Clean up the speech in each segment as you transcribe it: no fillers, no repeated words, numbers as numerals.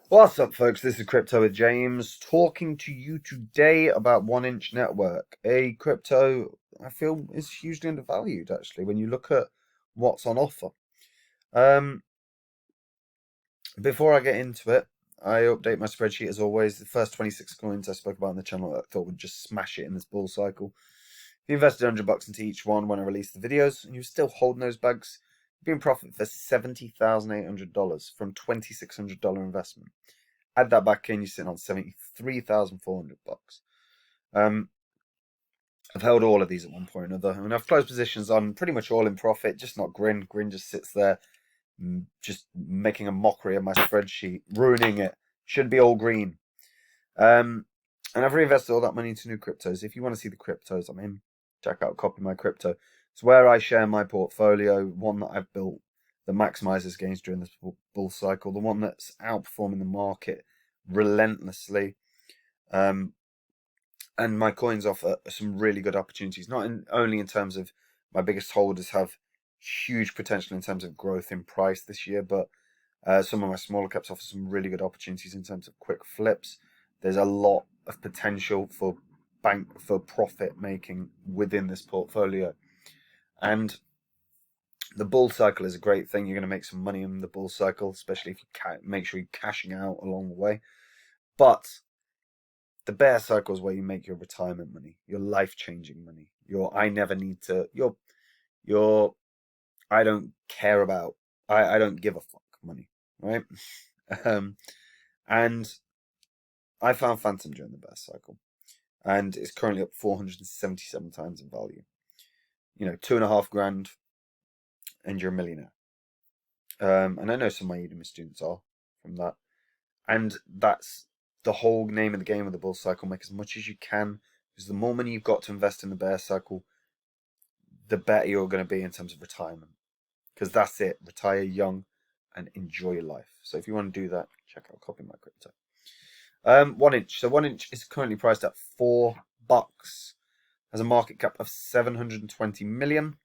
What's up, folks? This is Crypto with James, talking to you today about OneInch Network, a crypto I feel is hugely undervalued, actually, when you look at what's on offer. Um, Before I get into it, I update my spreadsheet as always. The first 26 coins I spoke about on the channel I thought would just smash it in this bull cycle. If you invested $100 into each one when I released the videos, and you're still holding those bags, you've been in profit for $70,800 from $2,600 investment. Add that back in, you're sitting on $73,400. Um, I've held all of these at one point or another. I mean, I've closed positions on pretty much all in profit, just not Grin. Grin just sits there, just making a mockery of my spreadsheet, ruining it. Should be all green. And I've reinvested all that money into new cryptos. If you want to see the cryptos I'm in, check out Copy My Crypto. It's where I share my portfolio, one that I've built that maximizes gains during this bull cycle, the one that's outperforming the market relentlessly. And my coins offer some really good opportunities, only in terms of my biggest holders have huge potential in terms of growth in price this year, but some of my smaller caps offer some really good opportunities in terms of quick flips. There's a lot of potential for profit making within this portfolio. And the bull cycle is a great thing. You're going to make some money in the bull cycle, especially if you make sure you're cashing out along the way. But the bear cycle is where you make your retirement money, your life-changing money, your I don't care about, I don't give a fuck money, right? um, and I found Phantom during the bear cycle, and it's currently up 477 times in value. 2.5 grand, and you're a millionaire. And I know some of my Udemy students are from that. And that's the whole name of the game of the bull cycle. Make as much as you can, because the more money you've got to invest in the bear cycle, the better you're going to be in terms of retirement. Because that's it. Retire young and enjoy your life. So if you want to do that, check out Copy My Crypto. 1inch. So 1inch is currently priced at $4. Has a market cap of 720 million.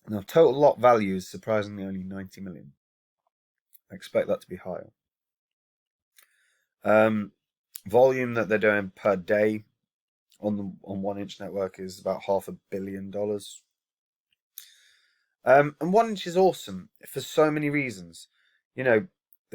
Now, total lot value is surprisingly only 90 million. I expect that to be higher. Volume that they're doing per day on 1inch network is about $500 million. And 1inch is awesome for so many reasons. The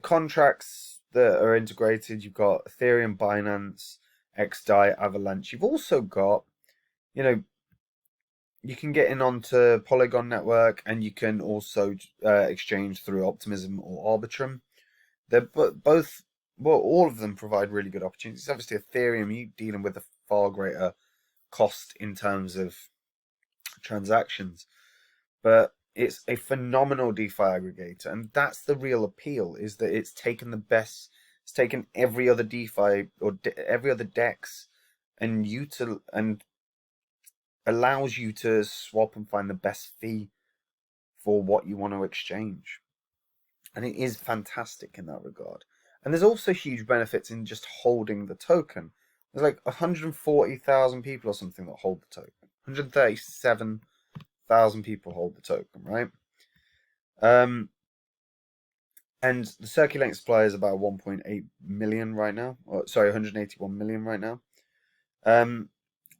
contracts that are integrated, you've got Ethereum, Binance, XDAI, Avalanche. You've also got, you can get in onto Polygon network, and you can also exchange through Optimism or Arbitrum. They're both, well, all of them provide really good opportunities. Obviously, Ethereum, you're dealing with a far greater cost in terms of transactions, but it's a phenomenal DeFi aggregator, and that's the real appeal, is that it's taken every other DeFi or every other DEX and allows you to swap and find the best fee for what you want to exchange. And it is fantastic in that regard. And there's also huge benefits in just holding the token. There's like 140,000 people or something that hold the token. 137,000 people hold the token, right? And the circulating supply is about 1.8 million right now. Or, sorry, 181 million right now.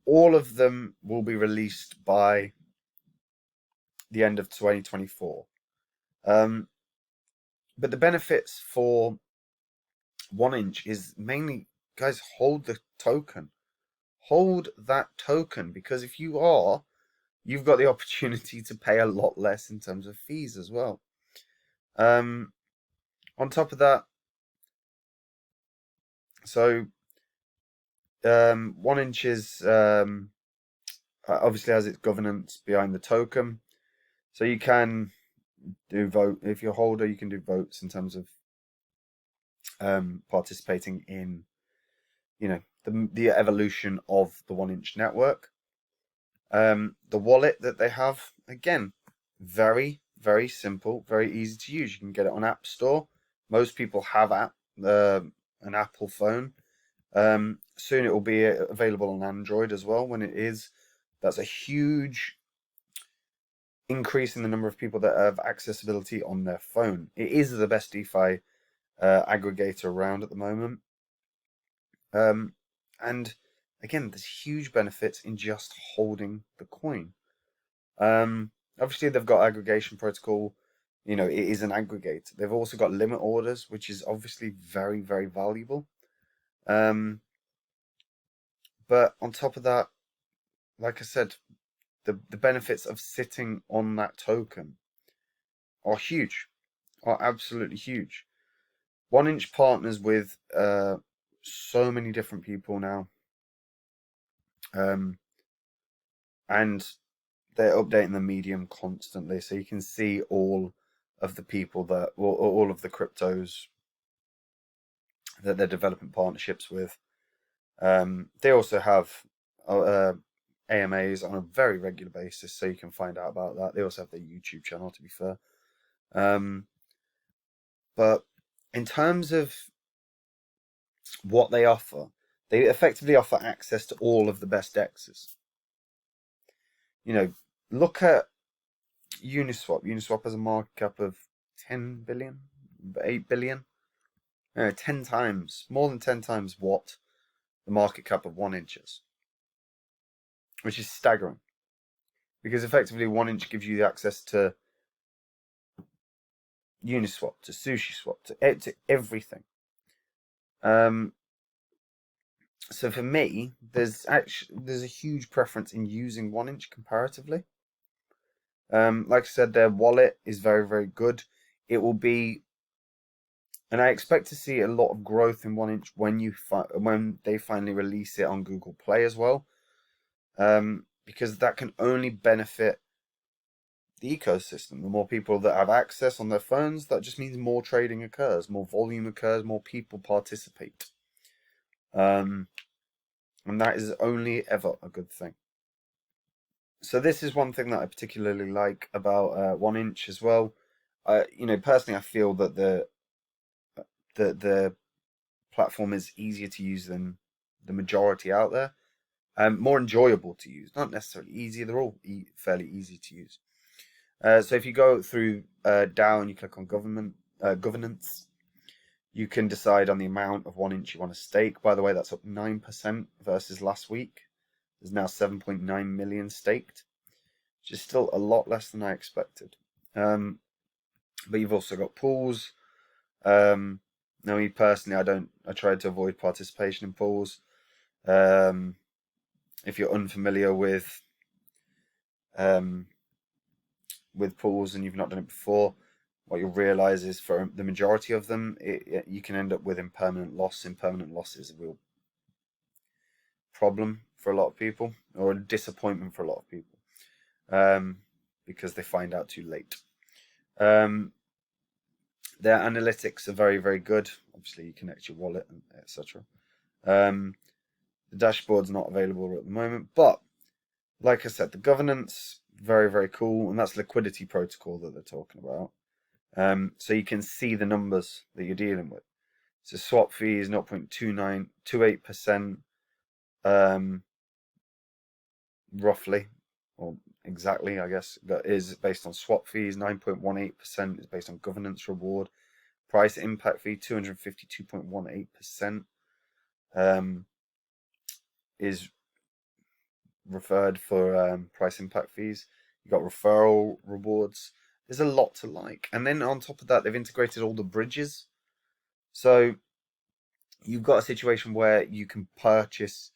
All of them will be released by the end of 2024. But the benefits for 1inch is mainly, guys, hold the token. Hold that token, because if you are, you've got the opportunity to pay a lot less in terms of fees as well. On top of that, so 1inch is obviously has its governance behind the token. So you can do vote, if you're a holder, you can do votes in terms of participating in, the evolution of the 1inch network. The wallet that they have, again, very, very simple, very easy to use. You can get it on App Store. Most people have an Apple phone. Soon it will be available on Android as well. When it is, that's a huge increasing the number of people that have accessibility on their phone. It is the best DeFi aggregator around at the moment. And again, there's huge benefits in just holding the coin. Obviously, they've got aggregation protocol. You know, it is an aggregator. They've also got limit orders, which is obviously very, very valuable. But on top of that, like I said, the benefits of sitting on that token are huge, are absolutely huge. OneInch partners with so many different people now, and they're updating the medium constantly, so you can see all of the people that, well, all of the cryptos that they're developing partnerships with. They also have AMAs on a very regular basis, so you can find out about that. They also have their YouTube channel, to be fair. But in terms of what they offer, they effectively offer access to all of the best DEXs. You know, look at Uniswap. Uniswap has a market cap of 10 billion, 8 billion. 10 times, more than 10 times what the market cap of OneInch is, which is staggering. Because effectively, OneInch gives you the access to Uniswap, to SushiSwap, to everything. So for me, there's a huge preference in using OneInch comparatively. Like I said, their wallet is very, very good. It will be, and I expect to see a lot of growth in OneInch when they finally release it on Google Play as well, because that can only benefit the ecosystem. The more people that have access on their phones, that just means more trading occurs, more volume occurs, more people participate. And that is only ever a good thing. So this is one thing that I particularly like about OneInch as well. You know, personally, I feel that the platform is easier to use than the majority out there. More enjoyable to use, not necessarily easier. They're all fairly easy to use. So if you go through down, you click on governance. You can decide on the amount of OneInch you want to stake. By the way, that's up 9% versus last week. There's now 7.9 million staked, which is still a lot less than I expected. But you've also got pools. Now, me personally, I tried to avoid participation in pools. If you're unfamiliar with pools and you've not done it before, what you'll realize is for the majority of them, you can end up with impermanent loss. Impermanent loss is a real problem for a lot of people, or a disappointment for a lot of people, because they find out too late. Their analytics are very, very good. Obviously, you connect your wallet, etc. The dashboard's not available at the moment, but like I said, the governance, very, very cool, and that's liquidity protocol that they're talking about. So you can see the numbers that you're dealing with. So swap fee is 0.2928%, roughly, or exactly, I guess, that is based on swap fees. 9.18% is based on governance reward. Price impact fee, 252.18%, is referred for price impact fees. You've got referral rewards. There's a lot to like. And then on top of that, they've integrated all the bridges. So you've got a situation where you can purchase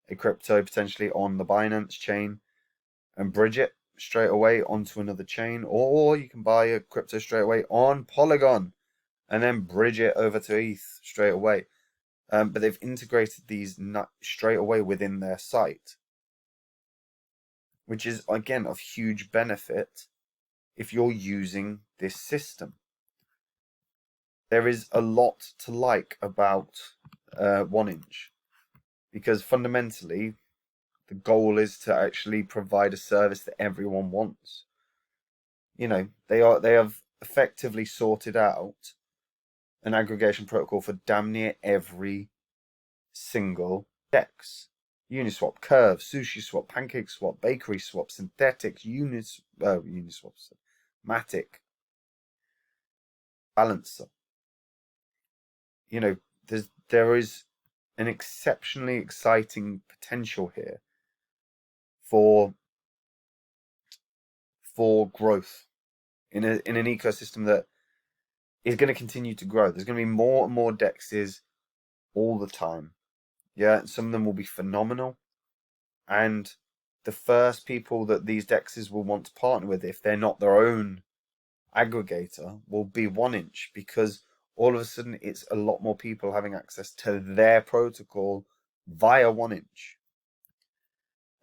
a crypto potentially on the Binance chain and bridge it straight away onto another chain, or you can buy a crypto straight away on Polygon and then bridge it over to ETH straight away. But they've integrated these straight away within their site, which is, again, of huge benefit if you're using this system. There is a lot to like about OneInch, because fundamentally the goal is to actually provide a service that everyone wants. You know, they have effectively sorted out an aggregation protocol for damn near every single DEX. Uniswap, Curve, Sushi Swap, Pancake Swap, Bakery Swap, Synthetics, Uniswap, Matic, Balancer. You know, there is an exceptionally exciting potential here for growth in an ecosystem that is going to continue to grow. There's going to be more and more dexes all the time. Yeah, some of them will be phenomenal. And the first people that these dexes will want to partner with, if they're not their own aggregator, will be OneInch, because all of a sudden it's a lot more people having access to their protocol via OneInch.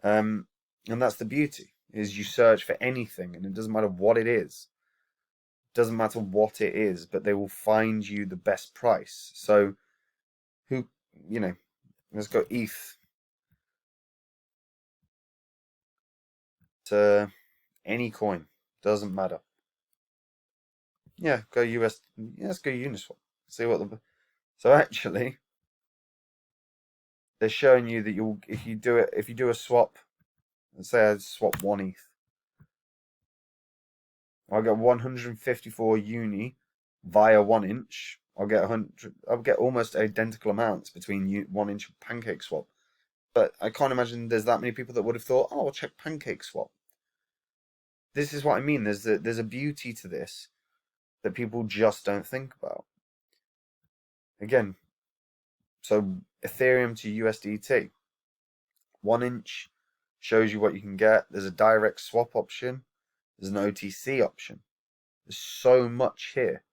And that's the beauty, is you search for anything and it doesn't matter what it is. It doesn't matter what it is, but they will find you the best price. So let's go ETH to any coin. Doesn't matter. Yeah, go US. Yeah, let's go Uniswap. See what the. So actually, they're showing you that if you do a swap, let's say I swap 1 ETH, I'll get 154 uni via 1Inch. I'll get 100. I'll get almost identical amounts between 1Inch and Pancake Swap. But I can't imagine there's that many people that would have thought, oh, I'll check Pancake Swap. This is what I mean. There's a beauty to this that people just don't think about. Again, so Ethereum to USDT. 1Inch shows you what you can get. There's a direct swap option. There's an OTC option. There's so much here.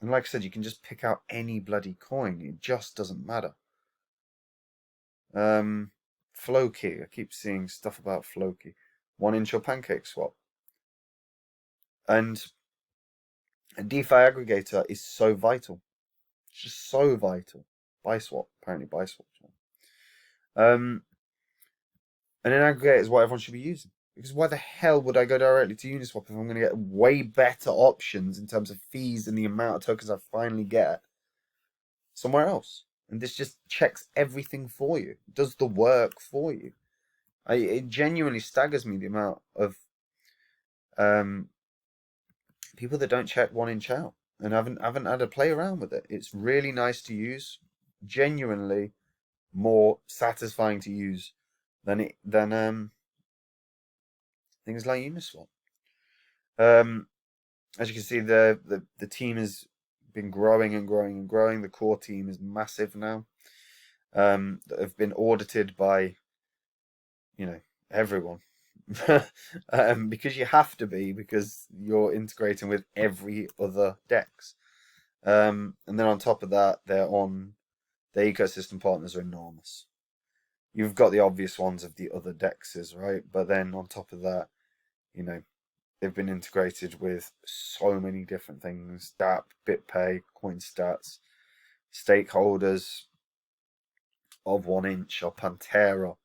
And like I said, you can just pick out any bloody coin. It just doesn't matter. Floki. I keep seeing stuff about Floki. 1Inch or Pancake Swap. And a DeFi aggregator is so vital. It's just so vital. BuySwap. Apparently BuySwap. And an aggregator is what everyone should be using. Because why the hell would I go directly to Uniswap if I'm going to get way better options in terms of fees and the amount of tokens I finally get somewhere else? And this just checks everything for you. It does the work for you. It genuinely staggers me the amount of people that don't check 1Inch out and haven't had to play around with it. It's really nice to use. Genuinely more satisfying to use than things like Uniswap. As you can see, the team has been growing and growing and growing. The core team is massive now. That have been audited by, everyone. Because you have to be, because you're integrating with every other DEX. And then on top of that, their ecosystem partners are enormous. You've got the obvious ones of the other DEXs, right? But then on top of that, they've been integrated with so many different things: DApp, BitPay, CoinStats, stakeholders of 1Inch, or Pantera,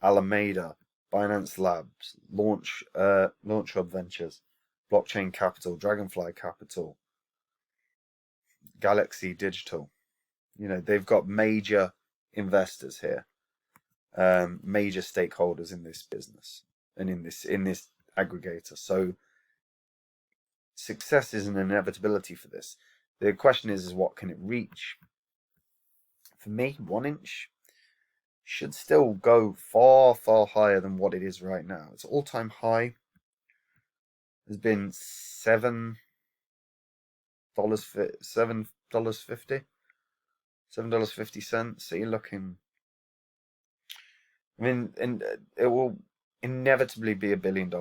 Alameda, Binance Labs, Launch Hub Ventures, Blockchain Capital, Dragonfly Capital, Galaxy Digital. They've got major investors here, major stakeholders in this business and in this aggregator. So success is an inevitability for this. The question is what can it reach? For me, 1Inch should still go far, far higher than what it is right now. Its all-time high has been $7.50. $7.50. So you're looking. And it will inevitably be $1 billion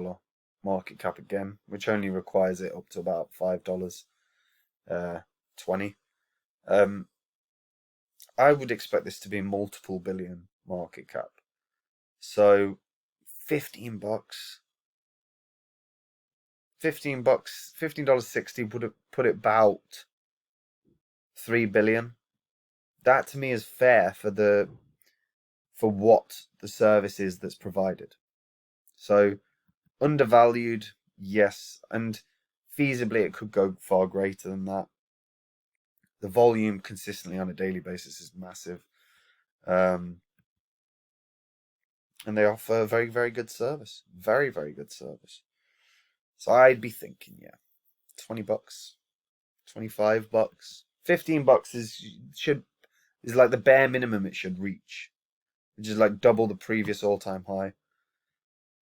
market cap again, which only requires it up to about $5.20. I would expect this to be multiple billion market cap. So $15, $15.60 would have put it about $3 billion. That to me is fair for what the service is that's provided. So undervalued, yes, and feasibly it could go far greater than that. The volume consistently on a daily basis is massive. And they offer a very, very good service. Very, very good service. So I'd be thinking, yeah, $20, $25, $15 is like the bare minimum it should reach, which is like double the previous all-time high.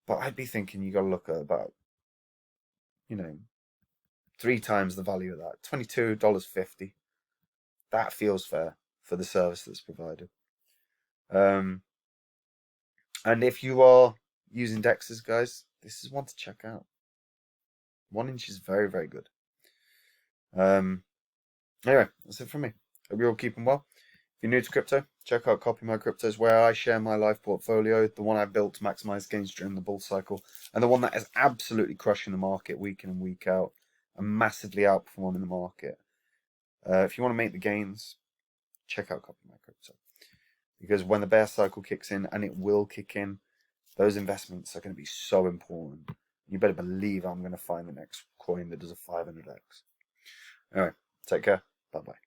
But I'd be thinking you got to look at about, 3 times the value of that. $22.50. That feels fair for the service that's provided. And if you are using Dexes, guys, this is one to check out. OneInch is very, very good. Anyway, that's it from me. Hope you're all keeping well. If you're new to crypto, check out Copy My Cryptos, where I share my live portfolio, the one I built to maximize gains during the bull cycle, and the one that is absolutely crushing the market week in and week out, and massively outperforming the market. If you want to make the gains, check out Copy My Crypto. Because when the bear cycle kicks in, and it will kick in, those investments are going to be so important. You better believe I'm going to find the next coin that does a 500x. Anyway, take care. Bye-bye.